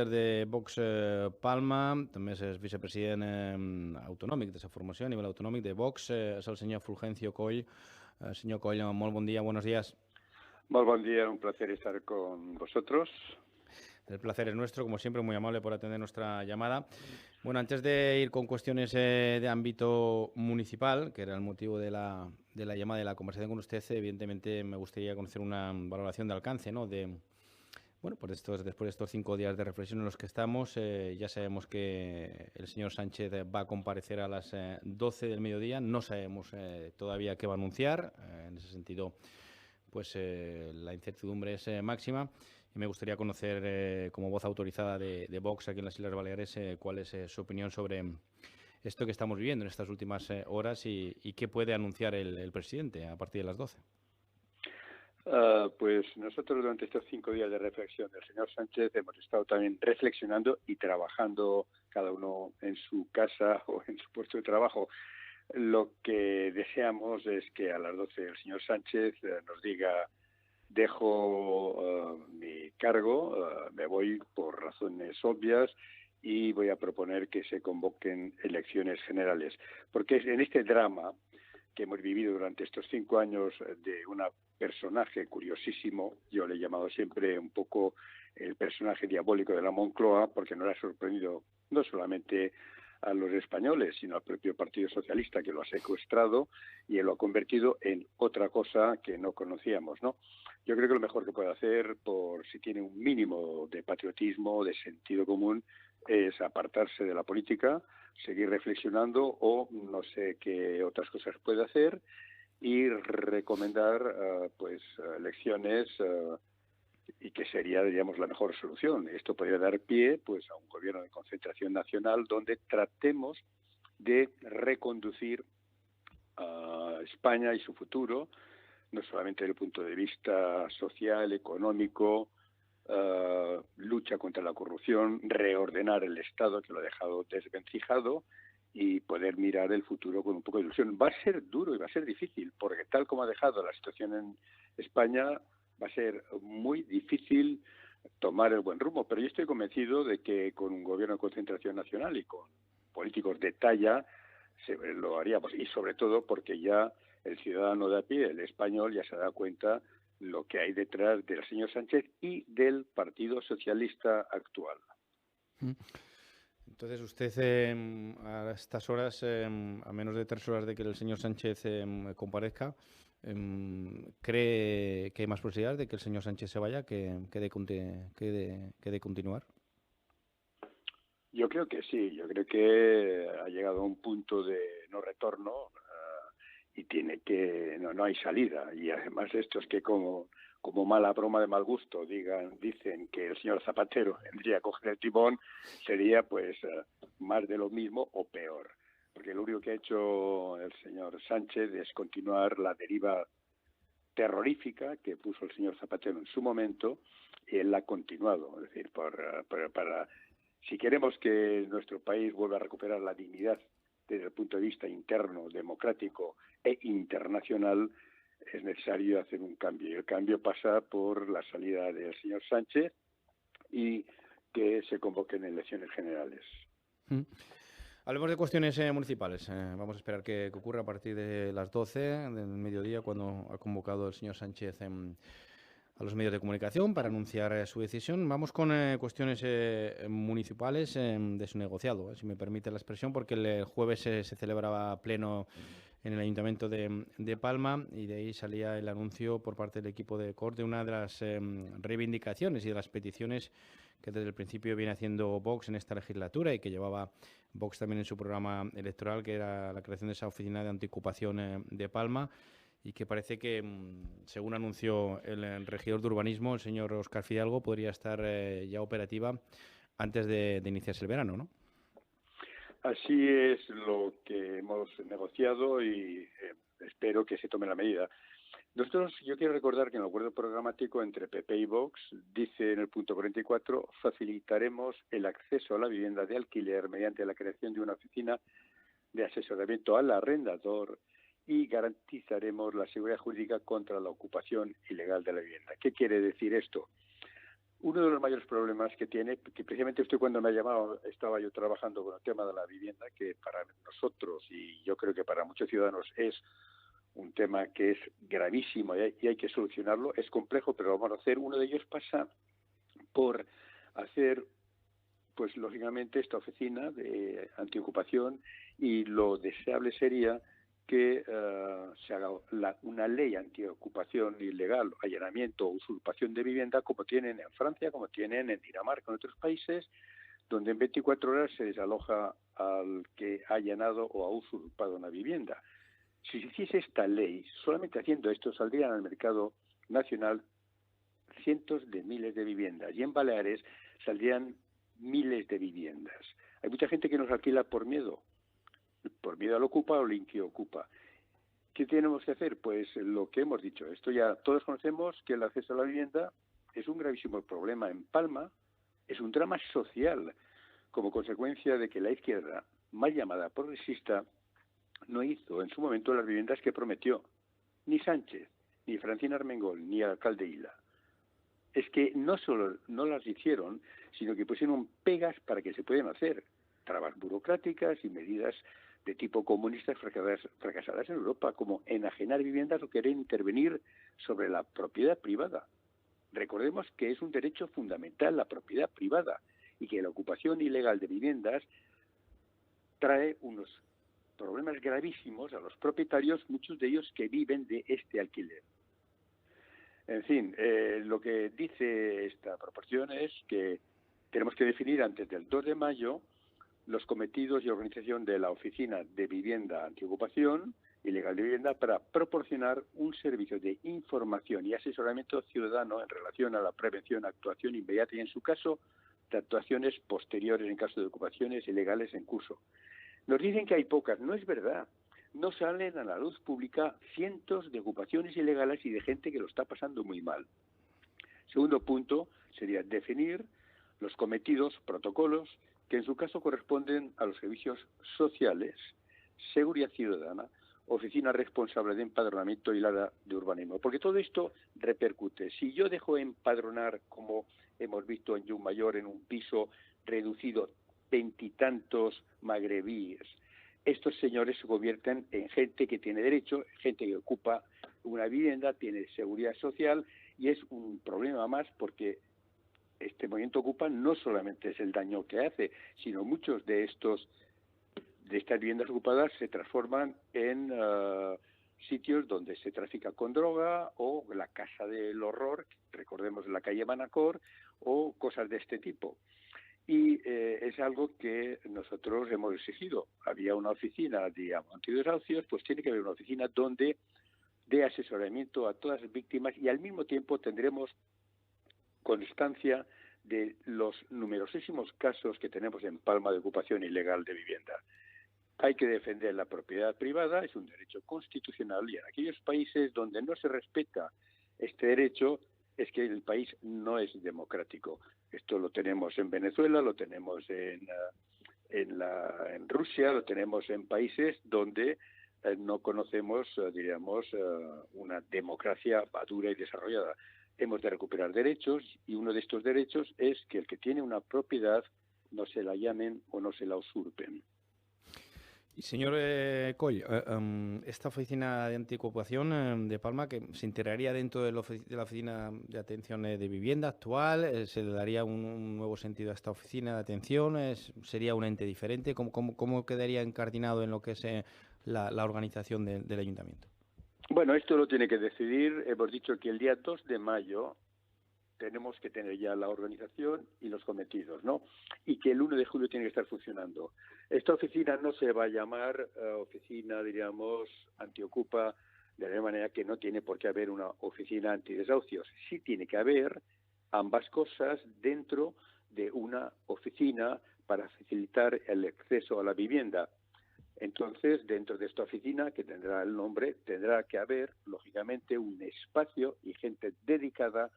de Vox Palma, també és vicepresident autonòmic de la formació a nivell autonòmic de Vox, és el senyor Fulgencio Coll. Senyor Coll, molt bon dia, buenos días. Muy buen día, un placer estar con vosotros. El placer es nuestro, como siempre, muy amable por atender nuestra llamada. Bueno, antes de ir con cuestiones de ámbito municipal, que era el motivo de la llamada, de la conversación con usted, evidentemente me gustaría conocer una valoración de alcance, ¿no? Bueno, después de estos 5 días de reflexión en los que estamos, ya sabemos que el señor Sánchez va a comparecer a las 12 del mediodía. No sabemos todavía qué va a anunciar. En ese sentido, pues la incertidumbre es máxima. Y me gustaría conocer, como voz autorizada de Vox aquí en las Islas Baleares, cuál es su opinión sobre esto que estamos viviendo en estas últimas horas y qué puede anunciar el presidente a partir de las 12. Pues nosotros durante estos 5 días de reflexión del señor Sánchez hemos estado también reflexionando y trabajando cada uno en su casa o en su puesto de trabajo. Lo que deseamos es que a las 12 el señor Sánchez nos diga: dejo mi cargo, me voy por razones obvias y voy a proponer que se convoquen elecciones generales. Porque en este drama que hemos vivido durante estos 5 años de un personaje curiosísimo, yo le he llamado siempre un poco el personaje diabólico de la Moncloa, porque nos ha sorprendido no solamente a los españoles, sino al propio Partido Socialista, que lo ha secuestrado y lo ha convertido en otra cosa que no conocíamos, ¿no? Yo creo que lo mejor que puede hacer, por si tiene un mínimo de patriotismo, de sentido común, es apartarse de la política, seguir reflexionando o no sé qué otras cosas puede hacer y recomendar elecciones y que sería, diríamos, la mejor solución. Esto podría dar pie pues a un gobierno de concentración nacional donde tratemos de reconducir a España y su futuro, no solamente desde el punto de vista social, económico, lucha contra la corrupción, reordenar el Estado, que lo ha dejado desvencijado, y poder mirar el futuro con un poco de ilusión. Va a ser duro y va a ser difícil, porque tal como ha dejado la situación en España, va a ser muy difícil tomar el buen rumbo. Pero yo estoy convencido de que con un gobierno de concentración nacional y con políticos de talla lo haríamos. Y sobre todo porque ya el ciudadano de a pie, el español, ya se da cuenta lo que hay detrás del señor Sánchez y del Partido Socialista actual. Entonces usted a estas horas, a menos de 3 horas de que el señor Sánchez comparezca, ¿cree que hay más posibilidades de que el señor Sánchez se vaya que de continuar? Yo creo que sí, yo creo que ha llegado a un punto de no retorno y tiene que no hay salida. Y además esto es que como mala broma de mal gusto dicen que el señor Zapatero vendría a coger el timón, sería pues más de lo mismo o peor. Porque lo único que ha hecho el señor Sánchez es continuar la deriva terrorífica que puso el señor Zapatero en su momento, y él la ha continuado. Es decir, si queremos que nuestro país vuelva a recuperar la dignidad desde el punto de vista interno, democrático e internacional, es necesario hacer un cambio. Y el cambio pasa por la salida del señor Sánchez y que se convoquen elecciones generales. Hablemos de cuestiones municipales. Vamos a esperar que ocurra a partir de las 12 del mediodía, cuando ha convocado el señor Sánchez a los medios de comunicación para anunciar su decisión. Vamos con cuestiones municipales de su negociado, si me permite la expresión, porque el jueves se celebraba pleno en el Ayuntamiento de Palma y de ahí salía el anuncio por parte del equipo de COR de una de las reivindicaciones y de las peticiones que desde el principio viene haciendo Vox en esta legislatura y que llevaba Vox también en su programa electoral, que era la creación de esa oficina de antiocupación de Palma, y que parece que, según anunció el regidor de urbanismo, el señor Óscar Fidalgo, podría estar ya operativa antes de iniciarse el verano, ¿no? Así es lo que hemos negociado y espero que se tome la medida. Yo quiero recordar que en el acuerdo programático entre PP y Vox dice en el punto 44: facilitaremos el acceso a la vivienda de alquiler mediante la creación de una oficina de asesoramiento al arrendador y garantizaremos la seguridad jurídica contra la ocupación ilegal de la vivienda. ¿Qué quiere decir esto? Uno de los mayores problemas que tiene, que precisamente usted cuando me ha llamado estaba yo trabajando con el tema de la vivienda, que para nosotros y yo creo que para muchos ciudadanos es un tema que es gravísimo y hay que solucionarlo. Es complejo, pero lo vamos a hacer. Uno de ellos pasa por hacer, pues lógicamente, esta oficina de antiocupación, y lo deseable sería que se haga una ley antiocupación ilegal, allanamiento o usurpación de vivienda, como tienen en Francia, como tienen en Dinamarca, en otros países, donde en 24 horas se desaloja al que ha allanado o ha usurpado una vivienda. Si se hiciese esta ley, solamente haciendo esto saldrían al mercado nacional cientos de miles de viviendas, y en Baleares saldrían miles de viviendas. Hay mucha gente que nos alquila por miedo al ocupa o al inquiocupa. ¿Qué tenemos que hacer? Pues lo que hemos dicho. Esto ya todos conocemos, que el acceso a la vivienda es un gravísimo problema. En Palma es un drama social, como consecuencia de que la izquierda, mal llamada progresista, no hizo en su momento las viviendas que prometió. Ni Sánchez, ni Francina Armengol, ni el alcalde Illa. Es que no solo no las hicieron, sino que pusieron pegas para que se puedan hacer. Trabas burocráticas y medidas de tipo comunista fracasadas en Europa, como enajenar viviendas o querer intervenir sobre la propiedad privada. Recordemos que es un derecho fundamental la propiedad privada y que la ocupación ilegal de viviendas trae unos problemas gravísimos a los propietarios, muchos de ellos que viven de este alquiler. En fin, lo que dice esta proposición es que tenemos que definir antes del 2 de mayo los cometidos y organización de la Oficina de Vivienda Antiocupación Ilegal de Vivienda para proporcionar un servicio de información y asesoramiento ciudadano en relación a la prevención, actuación inmediata y, en su caso, de actuaciones posteriores en caso de ocupaciones ilegales en curso. Nos dicen que hay pocas. No es verdad. No salen a la luz pública cientos de ocupaciones ilegales y de gente que lo está pasando muy mal. Segundo punto sería definir los cometidos, protocolos, que en su caso corresponden a los servicios sociales, seguridad ciudadana, oficina responsable de empadronamiento y la de urbanismo. Porque todo esto repercute. Si yo dejo empadronar, como hemos visto en Llucmayor, en un piso reducido, veintitantos magrebíes, estos señores se convierten en gente que tiene derecho, gente que ocupa una vivienda, tiene seguridad social, y es un problema más porque este movimiento Ocupa no solamente es el daño que hace, sino muchos de estas viviendas ocupadas se transforman en sitios donde se trafica con droga, o la casa del horror, recordemos la calle Manacor, o cosas de este tipo. Y es algo que nosotros hemos exigido. Había una oficina de antidesahucios, pues tiene que haber una oficina donde dé asesoramiento a todas las víctimas, y al mismo tiempo tendremos constancia de los numerosísimos casos que tenemos en Palma de ocupación ilegal de vivienda. Hay que defender la propiedad privada, es un derecho constitucional, y en aquellos países donde no se respeta este derecho es que el país no es democrático. Esto lo tenemos en Venezuela, lo tenemos en Rusia, lo tenemos en países donde no conocemos, diríamos, una democracia madura y desarrollada. Hemos de recuperar derechos, y uno de estos derechos es que el que tiene una propiedad no se la llamen o no se la usurpen. Y señor Coll, esta oficina de antiocupación de Palma, que se integraría dentro de la oficina de atención de vivienda actual, ¿se le daría un nuevo sentido a esta oficina de atención? ¿Sería un ente diferente? ¿Cómo quedaría encardinado en lo que es la organización del ayuntamiento? Bueno, esto lo tiene que decidir. Hemos dicho que el día 2 de mayo tenemos que tener ya la organización y los cometidos, ¿no? Y que el 1 de julio tiene que estar funcionando. Esta oficina no se va a llamar oficina, diríamos, antiocupa, de la manera que no tiene por qué haber una oficina antidesahucios. Sí tiene que haber ambas cosas dentro de una oficina para facilitar el acceso a la vivienda. Entonces, dentro de esta oficina, que tendrá el nombre, tendrá que haber, lógicamente, un espacio y gente dedicada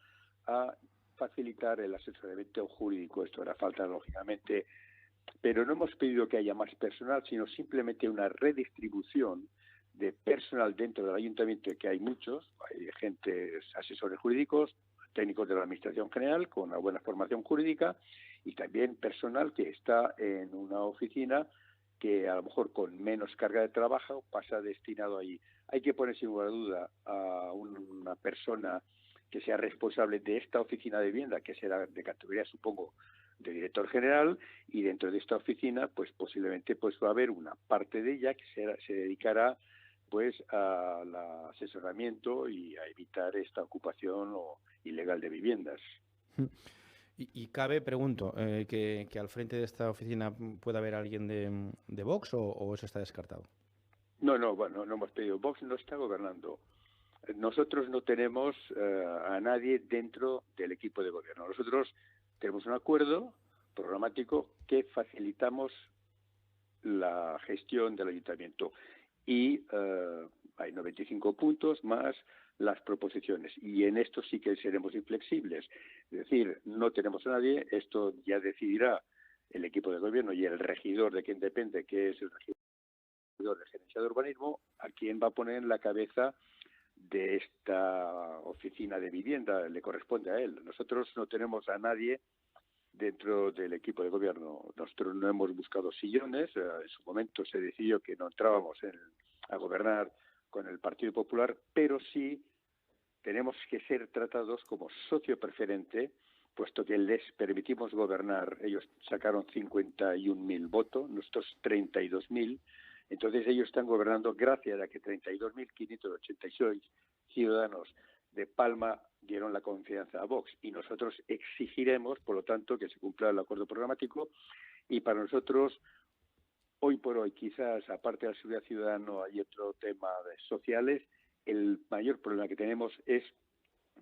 a facilitar el asesoramiento jurídico. Esto hará falta, lógicamente, pero no hemos pedido que haya más personal, sino simplemente una redistribución de personal dentro del ayuntamiento, que hay muchos, hay gente, asesores jurídicos, técnicos de la Administración General con una buena formación jurídica y también personal que está en una oficina que a lo mejor con menos carga de trabajo pasa destinado allí. Hay que poner sin lugar a duda a una persona que sea responsable de esta oficina de vivienda, que será de categoría, supongo, de director general, y dentro de esta oficina, pues posiblemente pues va a haber una parte de ella que se dedicará pues al asesoramiento y a evitar esta ocupación ilegal de viviendas. Y cabe, pregunto, que al frente de esta oficina pueda haber alguien de Vox o eso está descartado. No, bueno, no hemos pedido. Vox no está gobernando. Nosotros no tenemos a nadie dentro del equipo de gobierno. Nosotros tenemos un acuerdo programático que facilitamos la gestión del ayuntamiento y hay 95 puntos más las proposiciones y en esto sí que seremos inflexibles. Es decir, no tenemos a nadie, esto ya decidirá el equipo de gobierno y el regidor de quien depende, que es el regidor de gerencia de urbanismo, a quien va a poner en la cabeza de esta oficina de vivienda, le corresponde a él. Nosotros no tenemos a nadie dentro del equipo de gobierno. Nosotros no hemos buscado sillones, en su momento se decidió que no entrábamos a gobernar con el Partido Popular, pero sí tenemos que ser tratados como socio preferente, puesto que les permitimos gobernar. Ellos sacaron 51.000 votos, nosotros 32.000. Entonces ellos están gobernando gracias a que 32.586 ciudadanos de Palma dieron la confianza a Vox y nosotros exigiremos, por lo tanto, que se cumpla el acuerdo programático y para nosotros, hoy por hoy, quizás, aparte de la seguridad ciudadana, hay otro tema de sociales, el mayor problema que tenemos es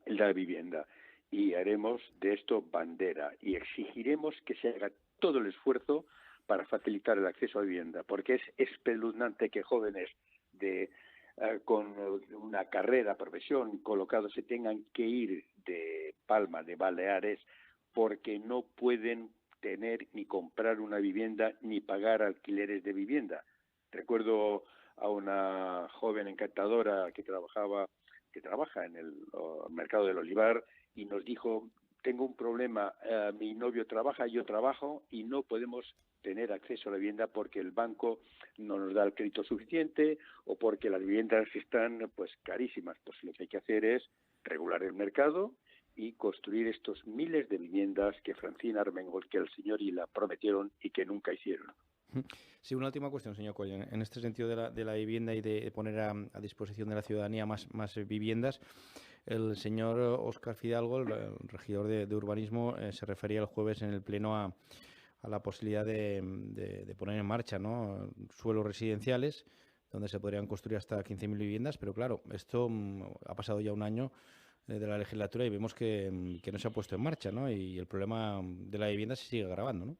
el de la vivienda y haremos de esto bandera y exigiremos que se haga todo el esfuerzo para facilitar el acceso a vivienda, porque es espeluznante que jóvenes con una carrera, profesión, colocados se tengan que ir de Palma, de Baleares, porque no pueden tener ni comprar una vivienda ni pagar alquileres de vivienda. Recuerdo a una joven encantadora que trabaja en el mercado del olivar y nos dijo: tengo un problema, mi novio trabaja, yo trabajo y no podemos tener acceso a la vivienda porque el banco no nos da el crédito suficiente o porque las viviendas están pues carísimas. Pues lo que hay que hacer es regular el mercado y construir estos miles de viviendas que Francina Armengol, que el señor Ila prometieron y que nunca hicieron. Sí, una última cuestión, señor Coello. En este sentido de la vivienda y de poner a disposición de la ciudadanía más viviendas, el señor Óscar Fidalgo, el regidor de urbanismo, se refería el jueves en el Pleno a la posibilidad de poner en marcha, ¿no?, suelos residenciales donde se podrían construir hasta 15.000 viviendas, pero claro, esto ha pasado ya un año de la legislatura y vemos que no se ha puesto en marcha, ¿no? Y el problema de la vivienda se sigue agravando, ¿no?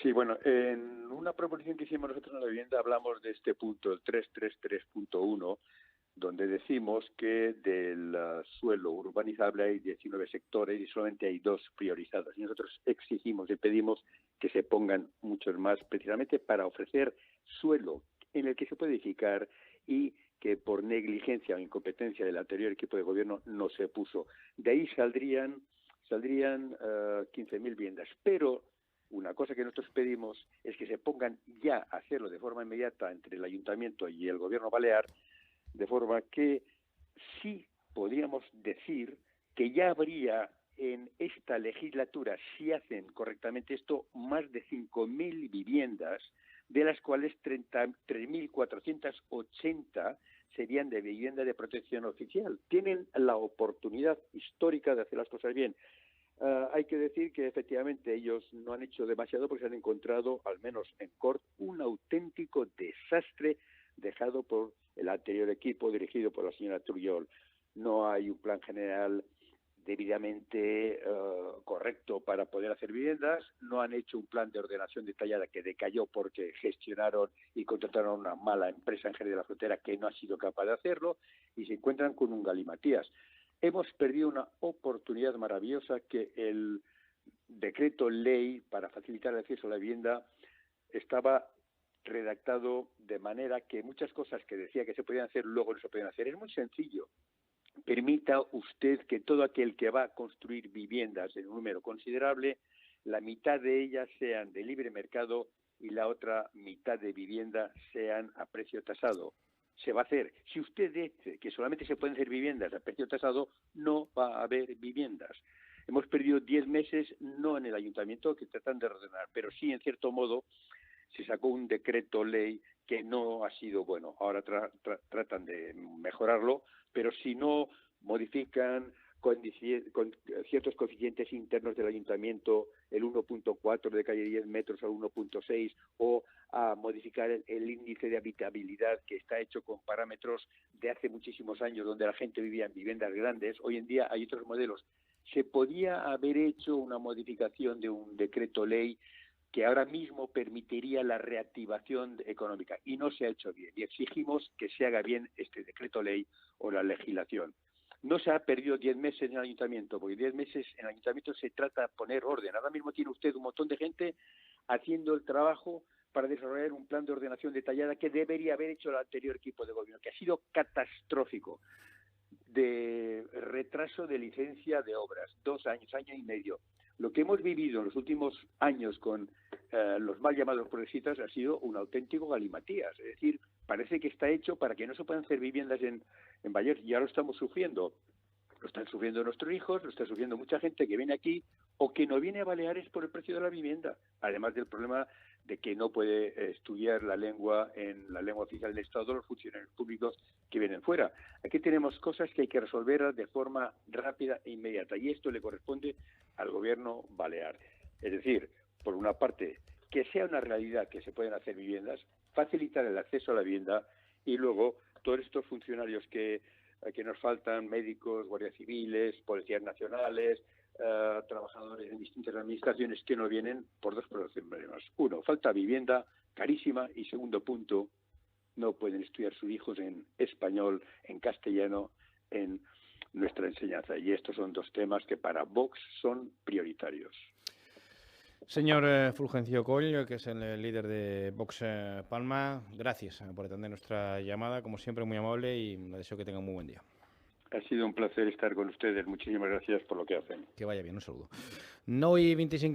Sí, bueno, en una proposición que hicimos nosotros en la vivienda hablamos de este punto, el 333.1, donde decimos que del suelo urbanizable hay 19 sectores y solamente hay 2 priorizados. Y nosotros exigimos y pedimos que se pongan muchos más precisamente para ofrecer suelo en el que se puede edificar y que por negligencia o incompetencia del anterior equipo de gobierno no se puso. De ahí saldrían 15.000 viviendas, pero una cosa que nosotros pedimos es que se pongan ya a hacerlo de forma inmediata entre el ayuntamiento y el gobierno balear, de forma que sí podríamos decir que ya habría en esta legislatura, si hacen correctamente esto, más de 5.000 viviendas, de las cuales 3.480 serían de vivienda de protección oficial. Tienen la oportunidad histórica de hacer las cosas bien. Hay que decir que efectivamente ellos no han hecho demasiado porque se han encontrado, al menos en Cort, un auténtico desastre dejado por el anterior equipo dirigido por la señora Turriol. No hay un plan general debidamente correcto para poder hacer viviendas, no han hecho un plan de ordenación detallada que decayó porque gestionaron y contrataron a una mala empresa en Jerez de la Frontera que no ha sido capaz de hacerlo y se encuentran con un galimatías. Hemos perdido una oportunidad maravillosa que el decreto ley para facilitar el acceso a la vivienda estaba redactado de manera que muchas cosas que decía que se podían hacer luego no se podían hacer. Es muy sencillo. permita usted que todo aquel que va a construir viviendas en un número considerable, la mitad de ellas sean de libre mercado y la otra mitad de vivienda sean a precio tasado. Se va a hacer. Si usted dice que solamente se pueden hacer viviendas a precio tasado, no va a haber viviendas. Hemos perdido 10 meses, no en el ayuntamiento, que tratan de ordenar, pero sí, en cierto modo, se sacó un decreto ley que no ha sido bueno. Ahora tratan de mejorarlo, pero si no modifican con ciertos coeficientes internos del ayuntamiento, el 1.4 de calle 10 metros al 1.6, o a modificar el índice de habitabilidad que está hecho con parámetros de hace muchísimos años, donde la gente vivía en viviendas grandes. Hoy en día hay otros modelos. Se podía haber hecho una modificación de un decreto ley que ahora mismo permitiría la reactivación económica, y no se ha hecho bien, y exigimos que se haga bien este decreto ley o la legislación. No se ha perdido 10 meses en el ayuntamiento, porque 10 meses en el ayuntamiento se trata de poner orden. Ahora mismo tiene usted un montón de gente haciendo el trabajo para desarrollar un plan de ordenación detallada que debería haber hecho el anterior equipo de gobierno, que ha sido catastrófico, de retraso de licencia de obras, 2 años, año y medio. Lo que hemos vivido en los últimos años con los mal llamados progresistas ha sido un auténtico galimatías. Es decir, parece que está hecho para que no se puedan hacer viviendas en Baleares. Ya lo estamos sufriendo. Lo están sufriendo nuestros hijos, lo está sufriendo mucha gente que viene aquí o que no viene a Baleares por el precio de la vivienda. Además del problema de que no puede estudiar la lengua en la lengua oficial del Estado los funcionarios públicos que vienen fuera. Aquí tenemos cosas que hay que resolver de forma rápida e inmediata, y esto le corresponde al gobierno balear. Es decir, por una parte, que sea una realidad que se pueden hacer viviendas, facilitar el acceso a la vivienda, y luego todos estos funcionarios que nos faltan, médicos, guardias civiles, policías nacionales, trabajadores en distintas administraciones que no vienen por dos problemas. Uno, falta vivienda carísima, y segundo punto, no pueden estudiar sus hijos en español, en castellano, en nuestra enseñanza. Y estos son dos temas que para Vox son prioritarios. Señor Fulgencio Coll, que es el líder de Vox Palma, gracias por atender nuestra llamada, como siempre muy amable, y le deseo que tenga un muy buen día. Ha sido un placer estar con ustedes. Muchísimas gracias por lo que hacen. Que vaya bien, un saludo. 9:25